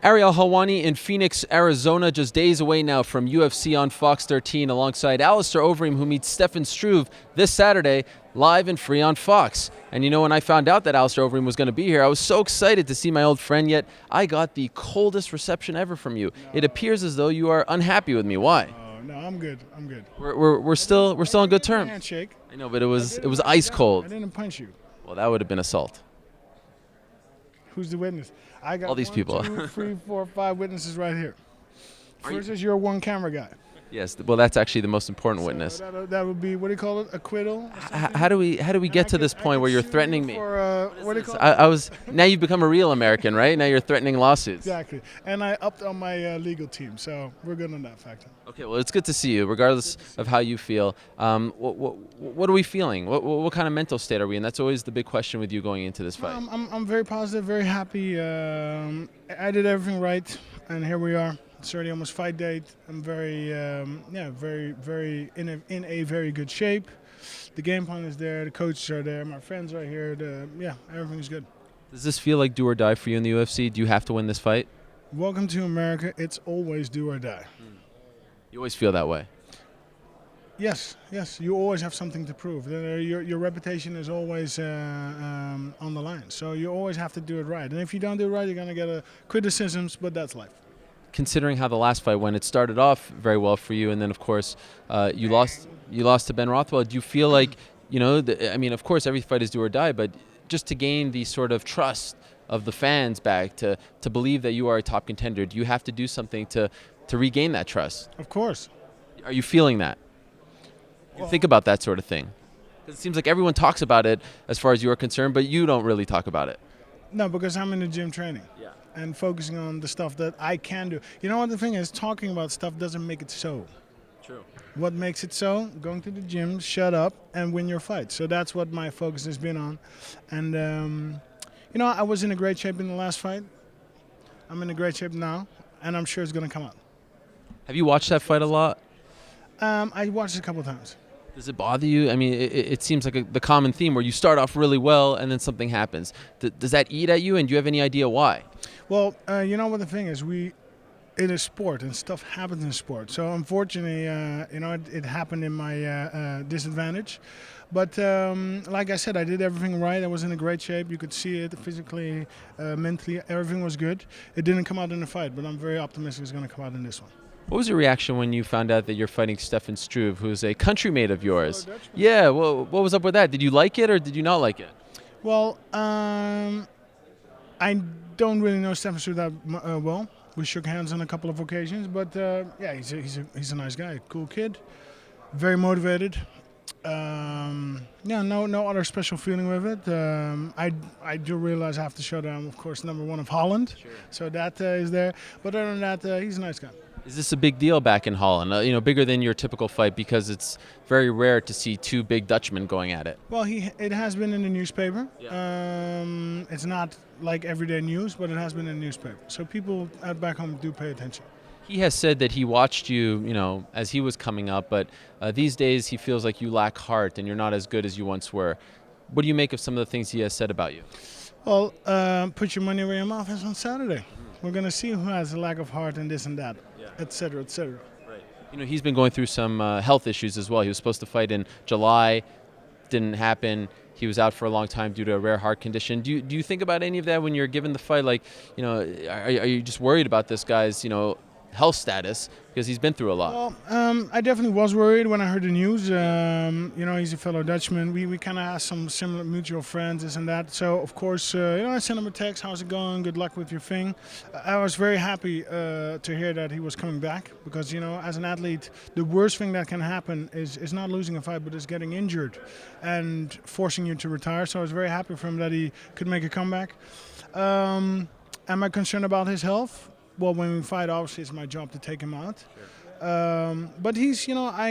Ariel Helwani in Phoenix, Arizona, just days away now from UFC on Fox 13, alongside Alistair Overeem, who meets Stefan Struve this Saturday, live and free on Fox. And you know, when I found out that Alistair Overeem was going to be here, I was so excited to see my old friend, yet I got the coldest reception ever from you. No. It appears as though you are unhappy with me. Why? No, I'm good. I'm good. We're still on good terms. Handshake. I know, but it was ice cold. I didn't punch you. Well, that would have been assault. Who's the witness? I got all these people. 1, 2, 3, 4, 5 witnesses right here. First is your one camera guy. Yes, well, that's actually the most important witness. That would be, what do you call it, acquittal? How do we get to this point where you're threatening me? What do you call it? Now you've become a real American, right? Now you're threatening lawsuits. Exactly. And I upped on my legal team, so we're good on that factor. Okay, well, it's good to see you, regardless of how you feel. What are we feeling? What kind of mental state are we in? That's always the big question with you going into this fight. I'm very positive, very happy. I did everything right, and here we are. It's already almost fight date. I'm very in a very good shape. The game plan is there. The coaches are there. My friends are here. Everything's good. Does this feel like do or die for you in the UFC? Do you have to win this fight? Welcome to America. It's always do or die. You always feel that way. Yes. You always have something to prove. Your reputation is always on the line. So you always have to do it right. And if you don't do it right, you're going to get criticisms, but that's life. Considering how the last fight went, it started off very well for you, and then of course you lost to Ben Rothwell. Do you feel like, of course every fight is do or die, but just to gain the sort of trust of the fans back, to believe that you are a top contender, do you have to do something to regain that trust? Of course. Are you feeling that? You think about that sort of thing? Because it seems like everyone talks about it as far as you are concerned, but you don't really talk about it. No, because I'm in the gym training. Yeah. And focusing on the stuff that I can do. You know what the thing is? Talking about stuff doesn't make it so. True. What makes it so? Going to the gym, shut up, and win your fight. So that's what my focus has been on. And, I was in a great shape in the last fight. I'm in a great shape now, and I'm sure it's going to come out. Have you watched that fight a lot? I watched it a couple of times. Does it bother you? I mean, it seems like the common theme where you start off really well and then something happens. Does that eat at you, and do you have any idea why? Well, you know what the thing is? It is sport, and stuff happens in sport. So unfortunately, it happened in my disadvantage. But like I said, I did everything right. I was in a great shape. You could see it physically, mentally. Everything was good. It didn't come out in the fight, but I'm very optimistic it's going to come out in this one. What was your reaction when you found out that you're fighting Stefan Struve, who's a countrymate of yours? Dutchman. Yeah, well, what was up with that? Did you like it or did you not like it? Well, I don't really know Stefan Struve that well. We shook hands on a couple of occasions, but he's a nice guy, cool kid, very motivated. No other special feeling with it. I do realize I have to show that I'm, of course, #1 of Holland, sure. So that is there. But other than that, he's a nice guy. Is this a big deal back in Holland? Bigger than your typical fight, because it's very rare to see two big Dutchmen going at it. Well, it has been in the newspaper. Yeah. It's not like everyday news, but it has been in the newspaper. So people back home do pay attention. He has said that he watched you, as he was coming up, but these days he feels like you lack heart and you're not as good as you once were. What do you make of some of the things he has said about you? Well, put your money where your mouth is on Saturday. We're going to see who has a lack of heart and this and that, et cetera, et cetera. Right. He's been going through some health issues as well. He was supposed to fight in July, didn't happen. He was out for a long time due to a rare heart condition. Do you think about any of that when you're given the fight? Like, are you just worried about this guy's, health status, because he's been through a lot? Well, I definitely was worried when I heard the news. He's a fellow Dutchman. We kind of have some similar mutual friends, this and that. So, of course, I sent him a text, how's it going? Good luck with your thing. I was very happy to hear that he was coming back, because, as an athlete, the worst thing that can happen is not losing a fight, but is getting injured and forcing you to retire. So I was very happy for him that he could make a comeback. Am I concerned about his health? Well, when we fight, obviously it's my job to take him out. Sure. But he's, I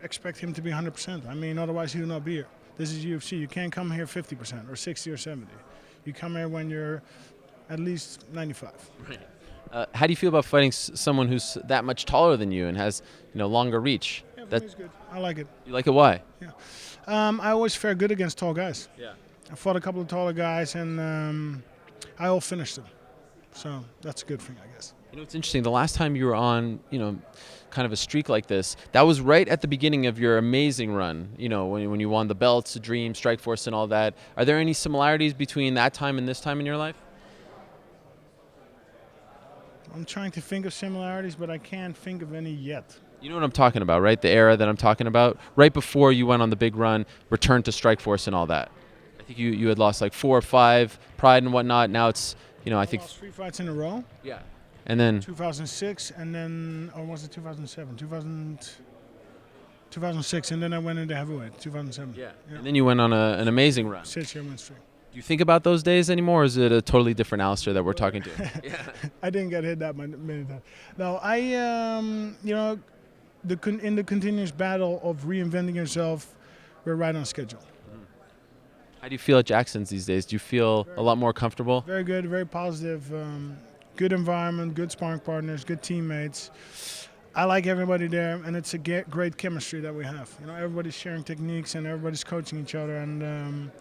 expect him to be 100%. I mean, otherwise he will not be here. This is UFC. You can't come here 50% or 60 or 70. You come here when you're at least 95. Right. How do you feel about fighting someone who's that much taller than you and has, longer reach? Yeah, that's good. I like it. You like it? Why? Yeah. I always fare good against tall guys. Yeah. I fought a couple of taller guys, and I all finished them. So that's a good thing, I guess. You know, it's interesting. The last time you were on, kind of a streak like this, that was right at the beginning of your amazing run. You know, when you won the belts, Dream, Strikeforce, and all that. Are there any similarities between that time and this time in your life? I'm trying to think of similarities, but I can't think of any yet. You know what I'm talking about, right? The era that I'm talking about, right before you went on the big run, returned to Strikeforce and all that. I think you had lost like 4 or 5, Pride and whatnot. Now it's, I think. Lost 3 fights in a row. Yeah. And then 2006, and then, or was it 2007? 2006, and then I went into heavyweight, 2007. Yeah. And then you went on an amazing run. 6-year win streak. Do you think about those days anymore, or is it a totally different Alistair that we're talking to? Yeah. I didn't get hit that many times. No, in the continuous battle of reinventing yourself, we're right on schedule. How do you feel at Jackson's these days? Do you feel a lot more comfortable? Very good, very positive. Good environment, good sparring partners, good teammates. I like everybody there, and it's a great chemistry that we have. Everybody's sharing techniques and everybody's coaching each other. And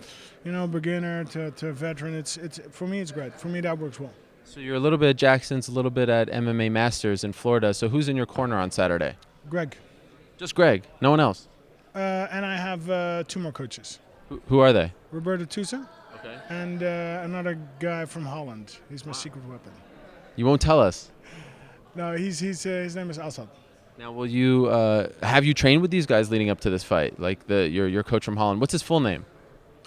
beginner to veteran, it's for me it's great. For me that works well. So you're a little bit at Jackson's, a little bit at MMA Masters in Florida. So who's in your corner on Saturday? Greg. Just Greg, no one else. And I have 2 more coaches. Who are they? Roberto Tusa. Okay. And another guy from Holland. He's my secret weapon. You won't tell us. No, his name is Assad. Now, will you have you trained with these guys leading up to this fight? Like your coach from Holland. What's his full name?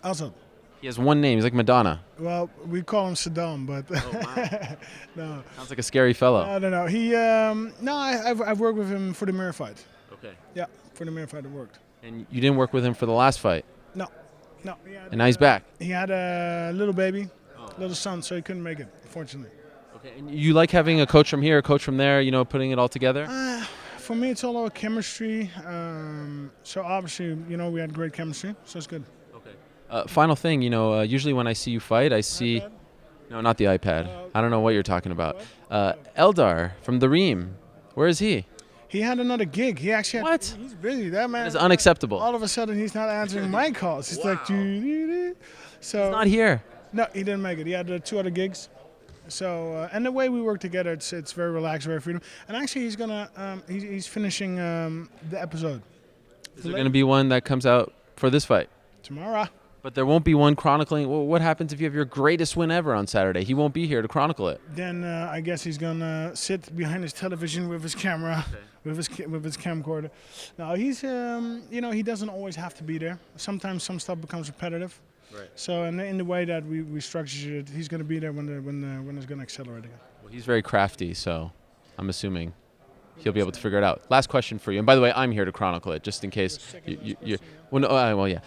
Assad. He has one name. He's like Madonna. Well, we call him Saddam, but wow. no. Sounds like a scary fellow. I don't know. He I've worked with him for the mirror fight. Okay. Yeah, for the mirror fight it worked. And you didn't work with him for the last fight. No. And now he's back. He had a little baby, little son, so he couldn't make it, unfortunately. Okay. And you like having a coach from here, a coach from there, putting it all together? For me, it's all about chemistry. So obviously, we had great chemistry, so it's good. Okay. Final thing, usually when I see you fight, I see... iPad? No, not the iPad. I don't know what you're talking about. Eldar from the Reem. Where is he? He had another gig. He actually had, What? He's busy. That man That is unacceptable. All of a sudden, he's not answering my calls. It's like, so He's not here. No, he didn't make it. He had 2 other gigs. So and the way we work together, it's very relaxed, very freedom. And actually, he's gonna he's finishing the episode. Is there going to be one that comes out for this fight? Tomorrow. But there won't be one chronicling. Well, what happens if you have your greatest win ever on Saturday? He won't be here to chronicle it. Then I guess he's gonna sit behind his television with his camera, with his camcorder. No, he's he doesn't always have to be there. Sometimes some stuff becomes repetitive. Right. So in the way that we structure it, he's gonna be there when it's gonna accelerate again. Well, he's very crafty, so I'm assuming he'll be able to figure it out. Last question for you. And by the way, I'm here to chronicle it, just in case. You're well, no, yeah.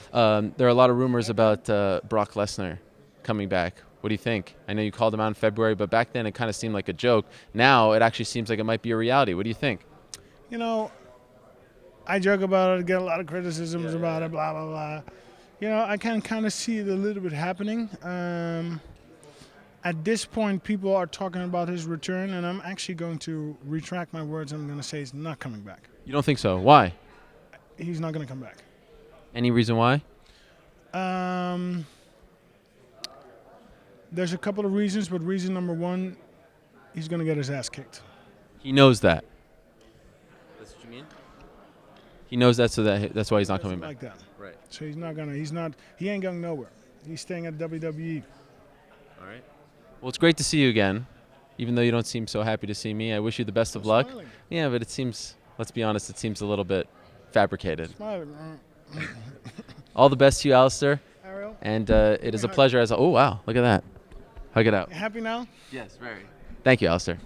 There are a lot of rumors about Brock Lesnar coming back. What do you think? I know you called him out in February, but back then it kind of seemed like a joke. Now it actually seems like it might be a reality. What do you think? I joke about it, get a lot of criticisms about it, blah, blah, blah. I can kind of see it a little bit happening. At this point, people are talking about his return, and I'm actually going to retract my words. I'm going to say he's not coming back. You don't think so? Why? He's not going to come back. Any reason why? There's a couple of reasons, but reason number 1, he's going to get his ass kicked. He knows that. That's what you mean? He knows that, so that's why he's not coming back. Like that. Right. So he ain't going nowhere. He's staying at WWE. All right. Well, it's great to see you again, even though you don't seem so happy to see me. I wish you the best of luck. Smiling. Yeah, but it seems, let's be honest, it seems a little bit fabricated. Smiling. All the best to you, Alistair. Ariel, And it is a pleasure as oh, wow, look at that. Hug it out. happy now? Yes, very. Thank you, Alistair.